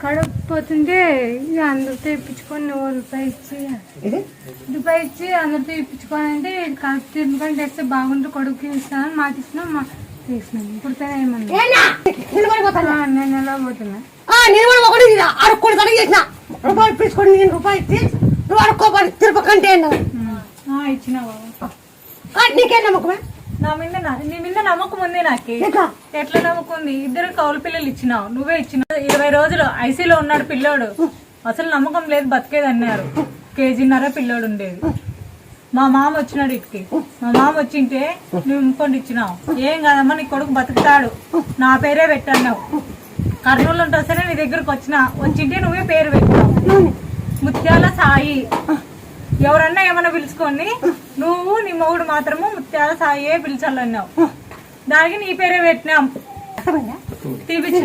కడకపోతుంటే ఇక అందరితో ఇప్పించుకొని రూపాయి ఇచ్చి అందరితో ఇప్పించుకొని అంటే కడుపు తిరుగుకొని తెస్తే బాగుంటుంది కొడుకు ఇస్తానని మాట ఇచ్చినా చేసినాను. ఇప్పుడు నేను ఎలా పోతున్నా ఇచ్చినావా నీకే నమ్మకమే? నీ మీద నమ్మకం ఉంది. నాకు ఎట్లా నమ్మకం ఉంది? ఇద్దరు కౌలు పిల్లలు ఇచ్చినావు, నువ్వే ఇచ్చినావు. 20 రోజులు ఐసీలో ఉన్నాడు పిల్లోడు. అసలు నమ్మకం లేదు, బతికేది అన్నారు. కేజీన్నర పిల్లోడు ఉండేది. మా మామ వచ్చినాడు ఇటుకి. మా మామ వచ్చింటే నువ్వు ఇంకోటి ఇచ్చినావు. ఏం కాదమ్మా నీ కొడుకు బతుకుతాడు, నా పేరే పెట్టన్నావు. కర్నూలు ఉంటే నీ దగ్గరకు వచ్చింటే నువ్వే పేరు పెట్టినావు, ముత్యాల సాయి. ఎవరన్నా ఏమన్నా పిలుచుకొని నువ్వు నీ మొగుడు మాత్రము ముత్యాల సాయే పిలిచాలన్నావు. దానికి నీ పేరే పెట్టినాం, తీపిచ్చిన